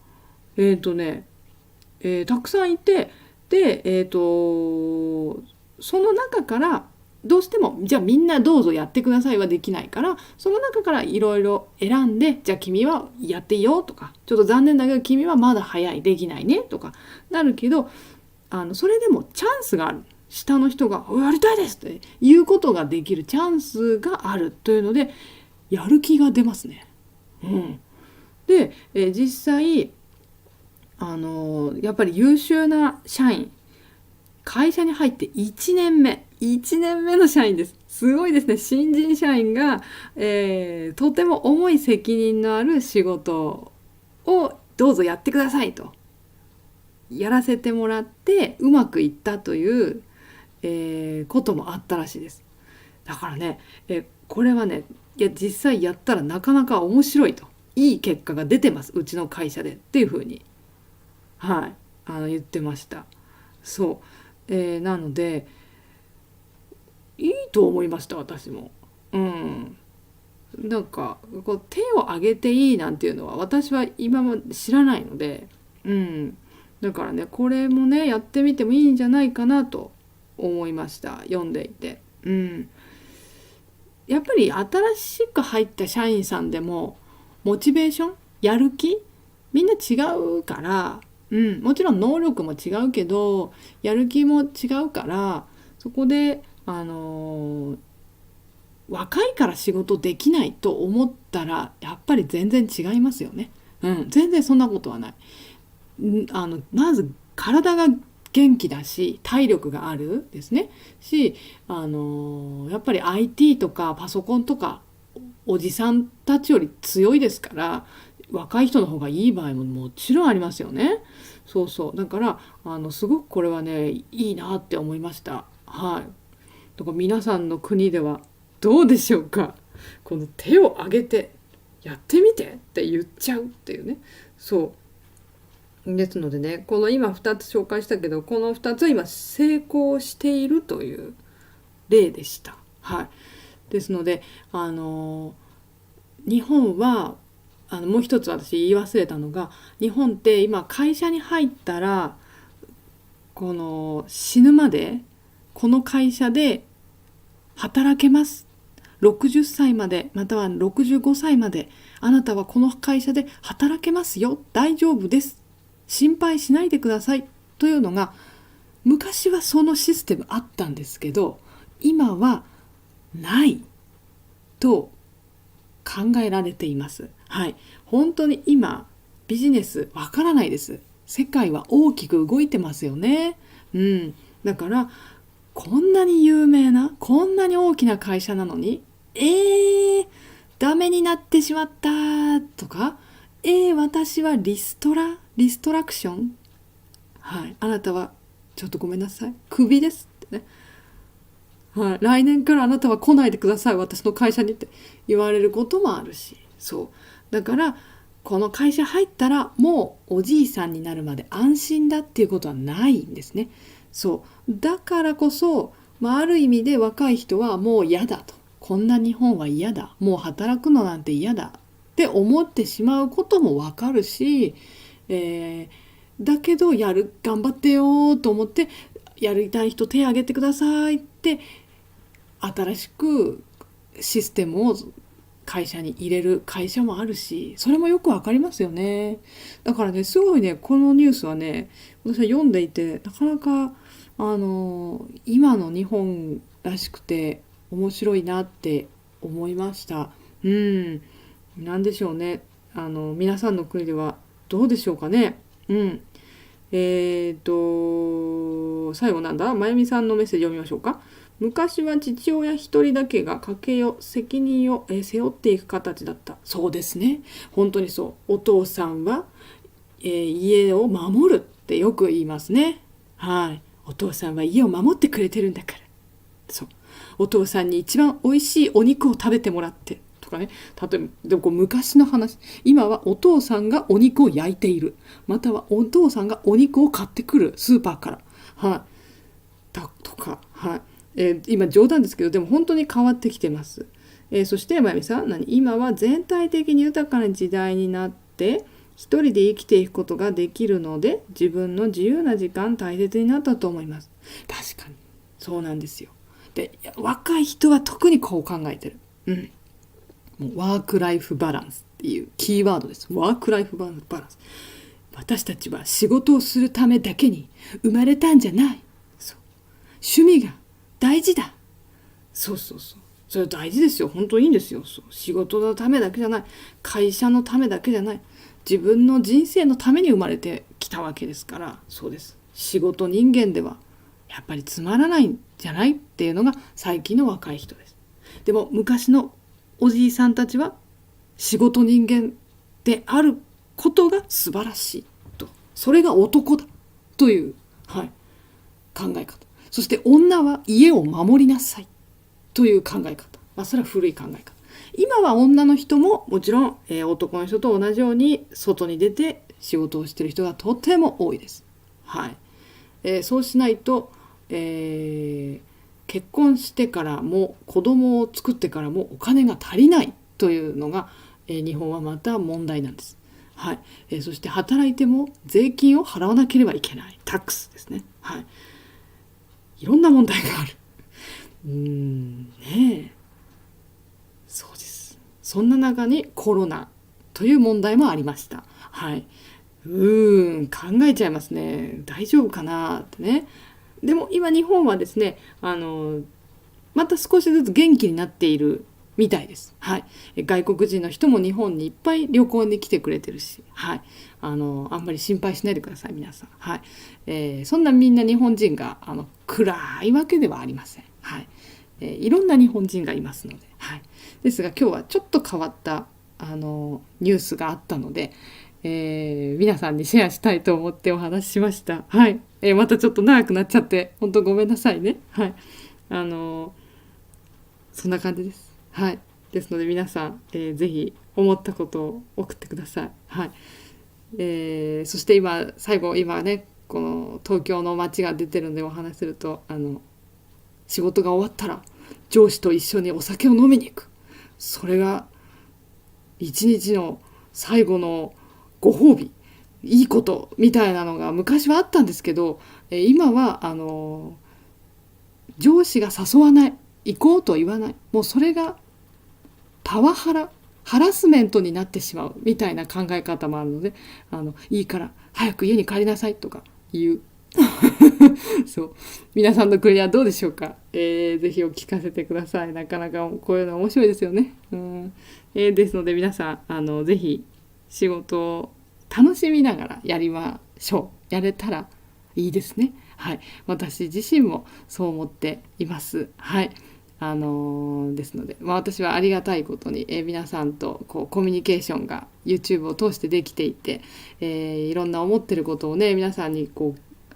たくさんいて、でその中からどうしてもじゃあみんなどうぞやってくださいはできないから、その中からいろいろ選んで、じゃあ君はやっていいよとか、ちょっと残念だけど君はまだ早い、できないねとかなるけど、それでもチャンスがある。下の人がやりたいですっていうことができるチャンスがあるというので、やる気が出ますね。で、実際やっぱり優秀な社員、会社に入って1年目の社員です。すごいですね。新人社員が、とても重い責任のある仕事をどうぞやってくださいとやらせてもらってうまくいったという、こともあったらしいです。だからね、これはね、実際やったらなかなか面白いと、いい結果が出てます、うちの会社でっていうふうに、言ってました。そう、なのでいいと思いました、私も。なんかこう手を挙げていいなんていうのは私は今まで知らないので、だからね、これもねやってみてもいいんじゃないかなと思いました、読んでいて。やっぱり新しく入った社員さんでもモチベーション、やる気みんな違うから、もちろん能力も違うけどやる気も違うから、そこで若いから仕事できないと思ったらやっぱり全然違いますよね。全然そんなことはない。まず体が元気だし体力があるですねし、やっぱり IT とかパソコンとかおじさんたちより強いですから、若い人の方がいい場合ももちろんありますよね。そうそうだからすごくこれはねいいなって思いました。はい。だから皆さんの国ではどうでしょうか。この手を挙げてやってみてって言っちゃうっていうね。そうですのでね、この今2つ紹介したけど、この2つは今成功しているという例でした。はい。ですので日本はもう一つ私言い忘れたのが、日本って今会社に入ったらこの死ぬまでこの会社で働けます。60歳までまたは65歳まであなたはこの会社で働けますよ。大丈夫です。心配しないでください。というのが昔はそのシステムあったんですけど、今はないと考えられています。はい。本当に今ビジネスわからないです。世界は大きく動いてますよね。だからこんなに有名なこんなに大きな会社なのにダメになってしまったとか、私はリストラクション、はい、あなたはちょっとごめんなさい、クビですってね、はい、来年からあなたは来ないでください私の会社にって言われることもあるし、そうだからこの会社入ったらもうおじいさんになるまで安心だっていうことはないんですね。そうだからこそ、ある意味で若い人はもう嫌だと、こんな日本は嫌だ、もう働くのなんて嫌だって思ってしまうこともわかるし、だけど頑張ってよと思ってやりたい人手挙げてくださいって新しくシステムを会社に入れる会社もあるし、それもよくわかりますよね。だからねすごいねこのニュースはね私は読んでいてなかなか今の日本らしくて面白いなって思いました。なんでしょうね。皆さんの国ではどうでしょうかね。最後なんだ、まゆみさんのメッセージ読みましょうか。昔は父親一人だけが家計を責任を背負っていく形だった。そうですね。本当にそう。お父さんは、家を守るってよく言いますね。はい。お父さんは家を守ってくれてるんだから。そう。お父さんに一番美味しいお肉を食べてもらってとかね。例えばでも昔の話、今はお父さんがお肉を焼いている、またはお父さんがお肉を買ってくるスーパーから、はい、とか、はい。今冗談ですけどでも本当に変わってきてます。そしてまゆみさん、今は全体的に豊かな時代になって一人で生きていくことができるので自分の自由な時間大切になったと思います。確かにそうなんですよ。で若い人は特にこう考えてる。もうワークライフバランスっていうキーワードです。ワークライフバランス。私たちは仕事をするためだけに生まれたんじゃない。そう、趣味が大事だ。そう。それ大事ですよ。本当にいいんですよ。そう仕事のためだけじゃない。会社のためだけじゃない。自分の人生のために生まれてきたわけですから。そうです。仕事人間ではやっぱりつまらないんじゃないっていうのが最近の若い人です。でも昔のおじいさんたちは仕事人間であることが素晴らしいと、それが男だという、考え方。そして女は家を守りなさいという考え方、それは古い考え方。今は女の人ももちろん、男の人と同じように外に出て仕事をしている人がとても多いです。そうしないと、結婚してからも子供を作ってからもお金が足りないというのが、日本はまた問題なんです。そして働いても税金を払わなければいけないタックスですね。いろんな問題がある。そうです。そんな中にコロナという問題もありました。考えちゃいますね。大丈夫かなってね。でも今日本はですね、また少しずつ元気になっているみたいです。はい。外国人の人も日本にいっぱい旅行に来てくれてるし、はい。あんまり心配しないでください、皆さん。はい。そんなみんな日本人が暗いわけではありません。はい。いろんな日本人がいますので、はい。ですが今日はちょっと変わったニュースがあったので、皆さんにシェアしたいと思ってお話ししました。はい。またちょっと長くなっちゃって本当ごめんなさいね。はい。そんな感じです。はい。ですので皆さん、ぜひ思ったことを送ってください。はい。そして最後ねこの東京の街が出てるのでお話しすると仕事が終わったら上司と一緒にお酒を飲みに行く。それが一日の最後のご褒美、いいことみたいなのが昔はあったんですけど、今は上司が誘わない、行こうと言わない、もうそれがパワハラ、ハラスメントになってしまうみたいな考え方もあるので、いいから早く家に帰りなさいとか言うそう皆さんの国はどうでしょうか、ぜひお聞かせてください。なかなかこういうの面白いですよね。ですので皆さんぜひ仕事を楽しみながらやりましょう。やれたらいいですね。はい、私自身もそう思っています。はい。ですので、私はありがたいことに、皆さんとコミュニケーションが YouTube を通してできていて、いろんな思ってることをね皆さんに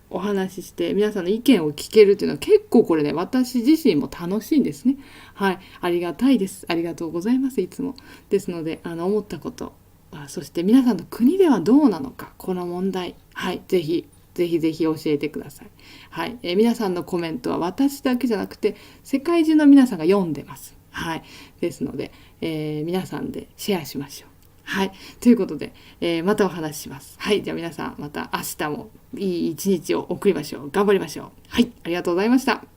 お話しして皆さんの意見を聞けるっていうのは結構これね私自身も楽しいんですね。はい、ありがたいです。ありがとうございます。いつもですので思ったこと、そして皆さんの国ではどうなのかこの問題、はい、ぜひ教えてください。はい、皆さんのコメントは私だけじゃなくて世界中の皆さんが読んでます。はい、ですので、皆さんでシェアしましょう。はい、ということで、またお話しします。はい、じゃあ皆さんまた明日もいい一日を送りましょう。頑張りましょう。はい、ありがとうございました。